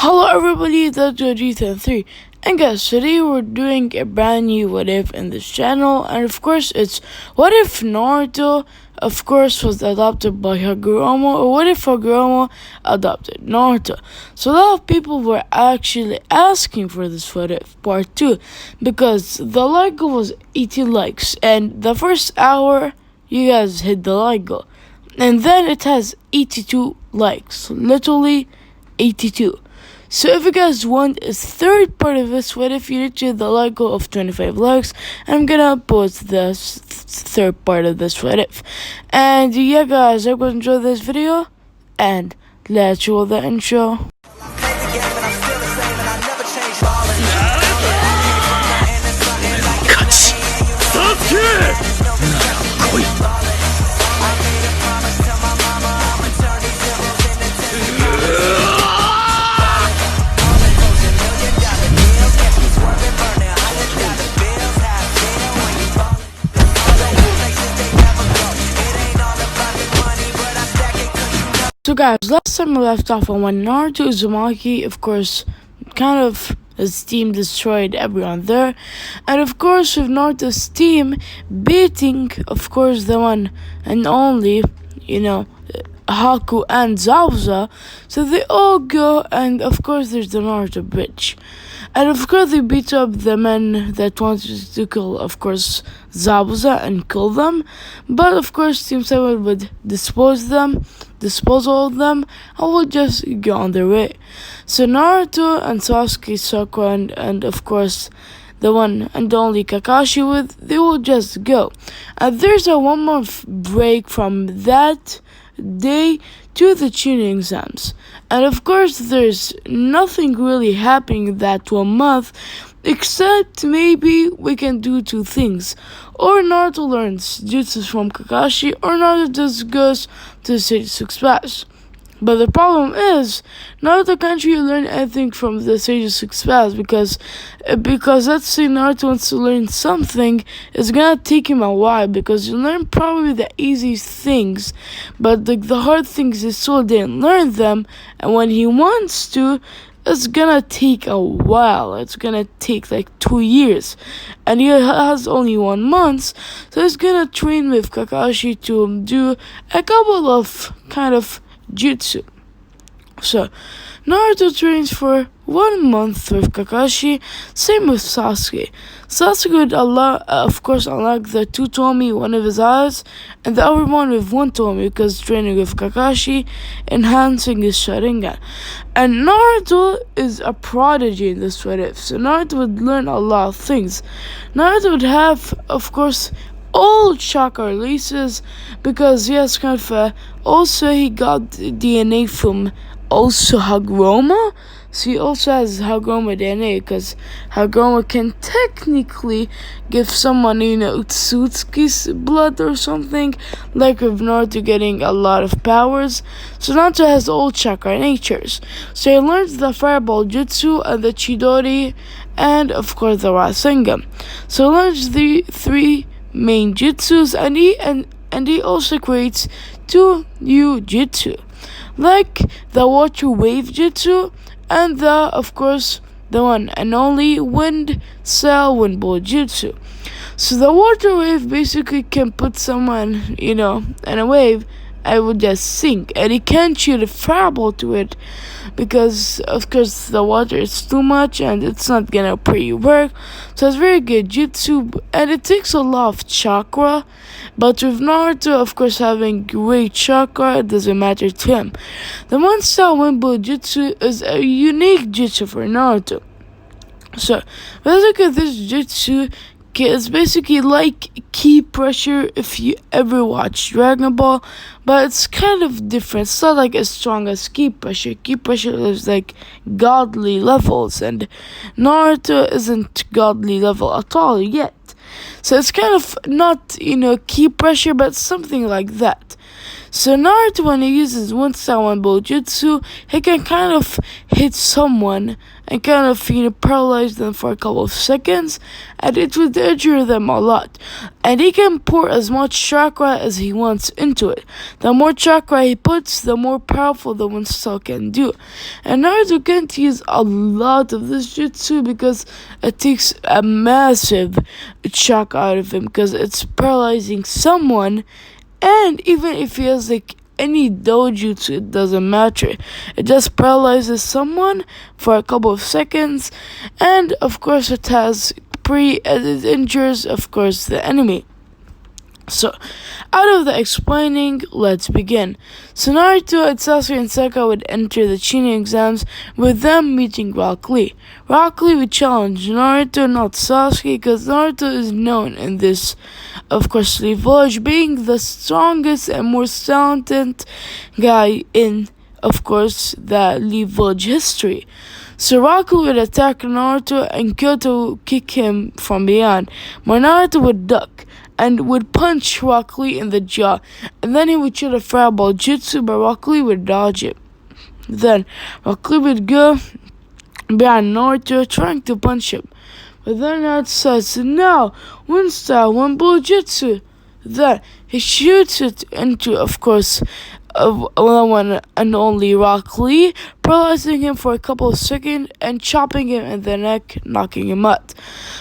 Hello everybody, that's G103. And guys, today we're doing a brand new what if in this channel, and of course it's what if Naruto of course was adopted by Hagoromo, or what if Hagoromo adopted Naruto. So a lot of people were actually asking for this what if part 2 because the like goal was 80 likes, and the first hour you guys hit the like goal, and then it has 82 likes, literally 82. So if you guys want a third part of this, what if you reach the like goal of 25 likes, I'm gonna post the third part of this what if. And yeah guys, I hope you enjoyed this video, and let's roll the intro. So guys, last time we left off on when Naruto Uzumaki, of course, kind of his team destroyed everyone there. And of course, with Naruto's team beating, of course, the one and only, Haku and Zabuza. So they all go, and of course there's the Naruto bridge. And of course they beat up the men that wanted to kill, of course, Zabuza and kill them. But of course Team 7 would dispose of them, and would just go on their way. So Naruto and Sasuke, Sakura, and of course the one and only Kakashi they will just go. And there's a 1 month break from that day to the Chunin exams. And of course there's nothing really happening that 1 month, except maybe we can do 2 things. Or Naruto learns jutsu from Kakashi, or Naruto just goes to the Sage 6 Paths. But the problem is, Naruto can't really learn anything from the Sage 6 Paths because let's say Naruto wants to learn something, it's gonna take him a while because you learn probably the easiest things, but the hard things he still didn't learn them, and when he wants to, it's gonna take a while. It's gonna take like 2 years, and he has only 1 month, so he's gonna train with Kakashi to do a couple of kind of jutsu. So Naruto trains for 1 month with Kakashi, same with Sasuke. Sasuke would unlock the 2 Tomi, one of his eyes, and the other one with 1 Tomi because training with Kakashi, enhancing his Sharingan. And Naruto is a prodigy in this what if, so Naruto would learn a lot of things. Naruto would have, of course, all chakra releases because he has kind of also he got DNA from also Hagoromo, so he also has Hagoromo DNA because Hagoromo can technically give someone, Utsutsuki's blood or something, like with Naruto getting a lot of powers. So Naruto has all chakra natures, so he learns the Fireball Jutsu and the Chidori, and of course the Rasengan. So he learns the 3 main jutsus, and he also creates 2 new jutsu, like the water wave jutsu and of course the one and only wind wind ball jutsu. So the water wave basically can put someone in a wave, I would just sink, and he can't shoot a fireball to it because of course the water is too much and it's not gonna pretty work. So it's very good jutsu, and it takes a lot of chakra, but with Naruto of course having great chakra, it doesn't matter to him. The one-style Wimbo jutsu is a unique jutsu for Naruto. So let's look at this jutsu. It's basically like key pressure if you ever watch Dragon Ball, but it's kind of different. It's not like as strong as key pressure. Key pressure is like godly levels, and Naruto isn't godly level at all yet. So it's kind of not, key pressure, but something like that. So Naruto, when he uses one style one jutsu, he can kind of hit someone and kind of paralyze them for a couple of seconds, and it would injure them a lot. And he can pour as much chakra as he wants into it. The more chakra he puts, the more powerful the one style can do. And Naruto can't use a lot of this jutsu because it takes a massive chakra out of him, because it's paralyzing someone. And even if he has like any dojutsu, it doesn't matter. It just paralyzes someone for a couple of seconds, and of course it has it injures, of course, the enemy. So, out of the explaining, let's begin. So Naruto, Sasuke, and Sakura would enter the Chunin exams with them meeting Rock Lee. Rock Lee would challenge Naruto, not Sasuke, because Naruto is known in this, of course, Lee Village, being the strongest and most talented guy in, of course, the Lee Village history. So Rock Lee would attack Naruto and Kyoto would kick him from behind, where Naruto would duck and would punch Rock Lee in the jaw, and then he would shoot a fireball jutsu, but Rock Lee would dodge it. Then Rock Lee would go behind Naruto, trying to punch him, but then Naruto says, "No, one style, one blue jutsu." Then he shoots it into, of course, one and only Rock Lee, paralyzing him for a couple of seconds and chopping him in the neck, knocking him out.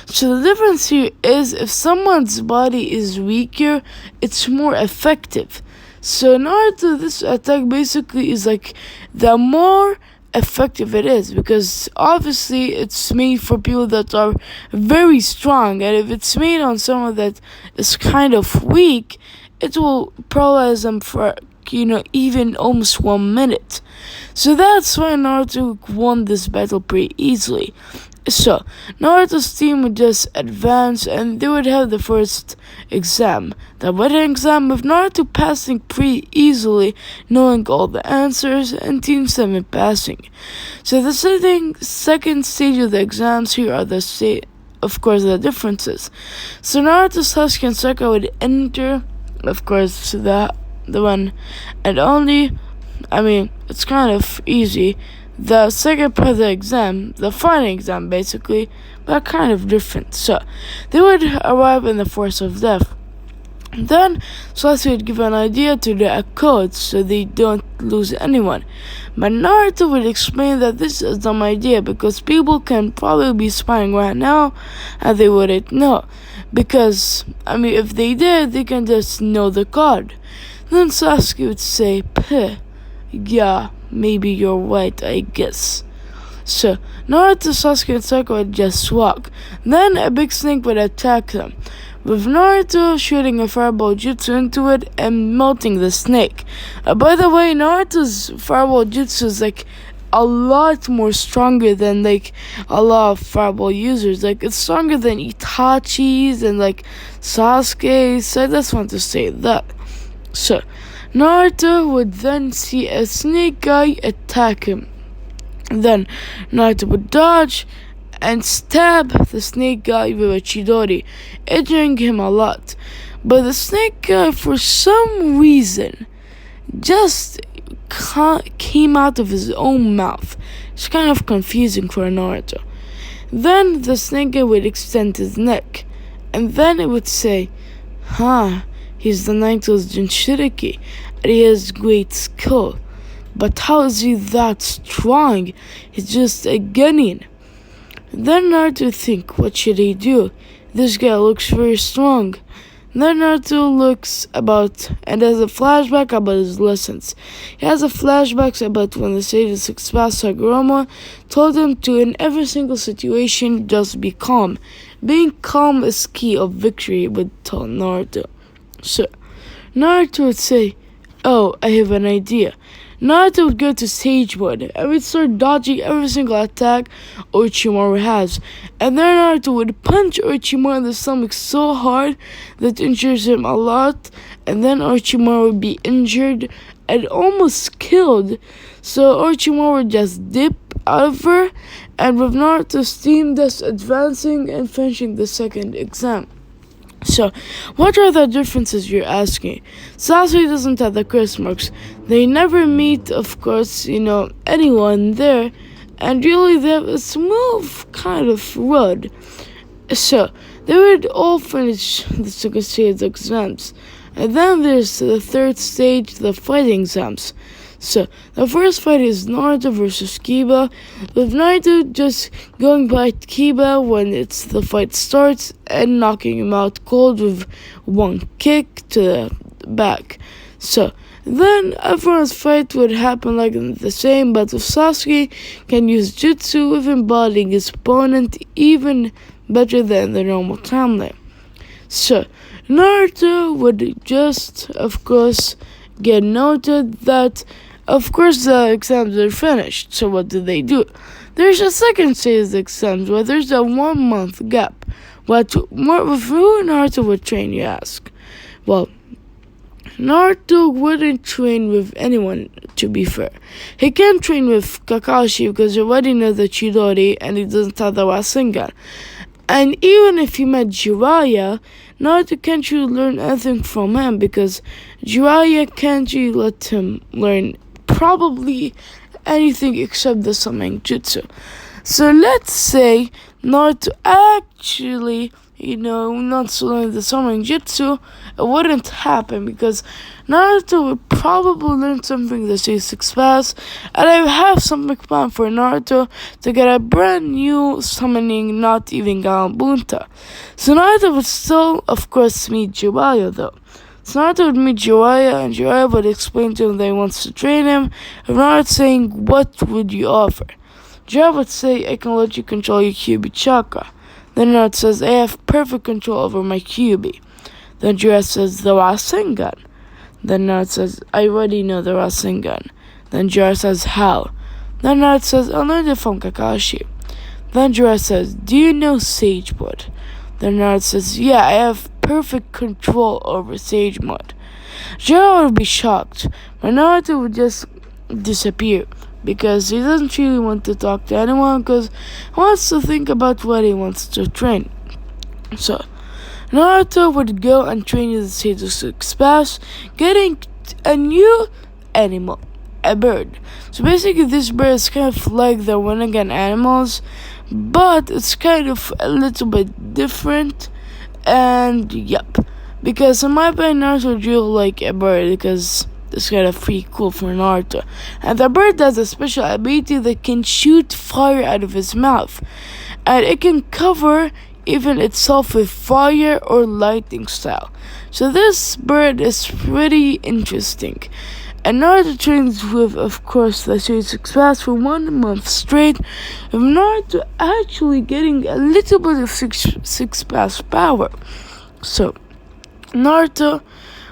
So the difference here is, if someone's body is weaker, it's more effective. So Naruto, this attack basically is like the more effective it is, because obviously it's made for people that are very strong, and if it's made on someone that is kind of weak, it will paralyze them for even almost 1 minute. So that's why Naruto won this battle pretty easily. So Naruto's team would just advance, and they would have the first exam, the written exam, with Naruto passing pretty easily, knowing all the answers, and Team 7 passing. So the second stage of the exams, here are of course, the differences. So Naruto, Sasuke, and Sakura would enter, of course, the one and only, it's kind of easy, the second part of the exam, the final exam basically, but kind of different. So they would arrive in the forest of death. Then Sasuke would give an idea to the code so they don't lose anyone. But Naruto would explain that this is a dumb idea because people can probably be spying right now and they wouldn't know. Because, if they did, they can just know the code. Then Sasuke would say, yeah, maybe you're right, I guess. So Naruto, Sasuke, and Sakura would just walk. Then a big snake would attack them, with Naruto shooting a fireball jutsu into it and melting the snake. By the way, Naruto's fireball jutsu is like a lot more stronger than like a lot of fireball users. Like, it's stronger than Itachi's and like Sasuke's. So I just want to say that. So Naruto would then see a snake guy attack him. Then Naruto would dodge and stab the snake guy with a chidori, injuring him a lot. But the snake guy, for some reason, just came out of his own mouth. It's kind of confusing for Naruto. Then the snake guy would extend his neck, and then it would say, he's the Naruto's Jinchuriki, and he has great skill. But how is he that strong? He's just a Genin. Then Naruto think, what should he do? This guy looks very strong. Then Naruto looks about and has a flashback about his lessons. He has a flashback about when the sage of six past Hagoromo told him to, in every single situation, just be calm. Being calm is key of victory, would tell Naruto. So Naruto would say, oh, I have an idea. Naruto would go to stage mode and would start dodging every single attack Orochimaru has. And then Naruto would punch Orochimaru in the stomach so hard that injures him a lot. And then Orochimaru would be injured and almost killed. So Orochimaru would just dip out of her, and with Naruto's team just advancing and finishing the second exam. So, what are the differences you're asking? Sasuke doesn't have the curse marks. They never meet, of course, anyone there, and really they have a smooth kind of road. So, they would all finish the second stage exams. And then there's the third stage, the fighting exams. So, the first fight is Naruto versus Kiba, with Naruto just going by Kiba when the fight starts and knocking him out cold with one kick to the back. So, then everyone's fight would happen like the same, but if Sasuke can use jutsu with embodying his opponent even better than the normal timeline. So, Naruto would just, of course, get noted that, of course, the exams are finished. So, what do they do? There's a second stage of the exams where there's a 1 month gap. With who Naruto would train, you ask? Well, Naruto wouldn't train with anyone, to be fair. He can train with Kakashi because he already knows the Chidori and he doesn't have the Rasengan. And even if he met Jiraiya, Naruto can't really learn anything from him because Jiraiya can't really let him learn probably anything except the summoning jutsu. So let's say Naruto actually, not to learn the summoning jutsu, it wouldn't happen because Naruto would probably learn something the Six Paths, and I have something planned for Naruto to get a brand new summoning, not even Galabunta. So Naruto would still, of course, meet Jiraiya though. So Naruto would meet Jiraiya, and Jiraiya would explain to him that he wants to train him, and Naruto saying, "What would you offer?" Jiraiya would say, "I can let you control your Kyuubi chakra." Then Naruto says, "I have perfect control over my Kyuubi." Then Jiraiya says, "The Rasengan." Then Naruto says, "I already know the Rasengan." Then Jiraiya says, "How?" Then Naruto says, "I learned it from Kakashi." Then Jiraiya says, "Do you know Sage Mode?" Then Naruto says, "Yeah, I have perfect control over Sage Mode." Jiraiya would be shocked, but Naruto would just disappear because he doesn't really want to talk to anyone because he wants to think about what he wants to train. So, Naruto would go and train in the Sage of Six Paths, getting a new animal, a bird. So basically this bird is kind of like the Rinnegan animals, but it's kind of a little bit different, and yep. Because in my opinion, Naruto would really like a bird because it's kind of pretty cool for Naruto. And the bird has a special ability that can shoot fire out of his mouth. And it can cover even itself with fire or lightning style. So this bird is pretty interesting. And Naruto trains with, of course, the Six Paths for 1 month straight, with Naruto actually getting a little bit of Six Paths power. So, Naruto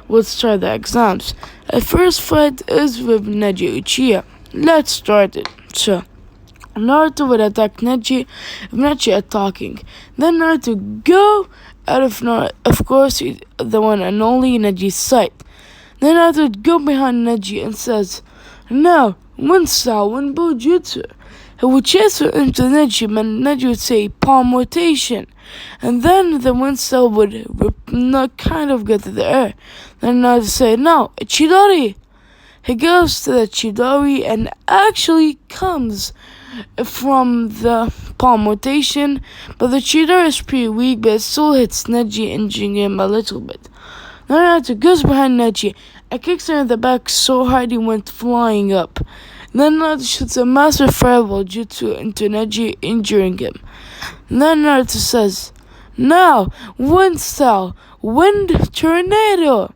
would start the exams. The first fight is with Neji Uchiha. Let's start it. So, Naruto would attack Neji, with Neji attacking. Then Naruto go out of course, the one and only Neji's sight. Then Naruto would go behind Neji and says, "Now, Wind Style, Wind Jutsu." He would chase her into Neji, and Neji would say, "Palm rotation." And then the Wind Style would kind of get to the air. Then Naruto would say, "No, Chidori." He goes to the Chidori and actually comes from the palm rotation, but the Chidori is pretty weak, but it still hits Neji, injuring him a little bit. Then Naruto goes behind Neji and kicks him in the back so hard he went flying up. Then Naruto shoots a massive fireball jutsu into Neji, injuring him. Then Naruto says, "Now, Wind Style, Wind Tornado."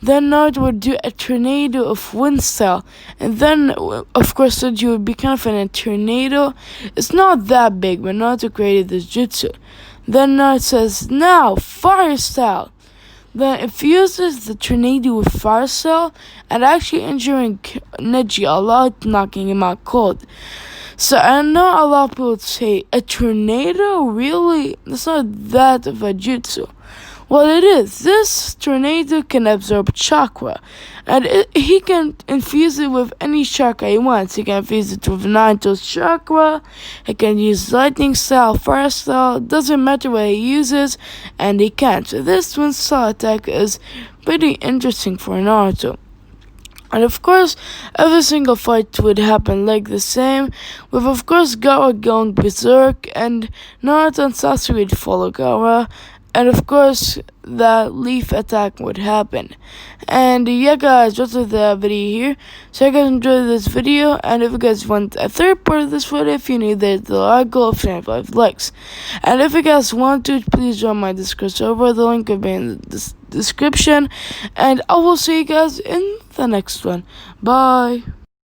Then Naruto would do a tornado of Wind Style, and then, of course, Neji would be kind of in a tornado. It's not that big, but Naruto created this jutsu. Then Naruto says, "Now, Fire Style." Then it fuses the tornado with Fire Style and actually injuring Neji a lot, knocking him out cold. So I know a lot of people would say, a tornado? Really? It's not that of a jutsu. Well, it is. This tornado can absorb chakra, and he can infuse it with any chakra he wants. He can infuse it with Naruto's chakra, he can use lightning style, fire style, doesn't matter what he uses, and he can. So this one style attack is pretty interesting for Naruto. And of course, every single fight would happen like the same, with of course Gaara going berserk, and Naruto and Sasuke would follow Gaara, and of course that leaf attack would happen. And yeah guys, that's the video here. So you guys enjoyed this video, and if you guys want a third part of this video, if you need it, the like goal of 5 likes. And if you guys want to, please join my Discord server, the link will be in the description, and I will see you guys in the next one. Bye.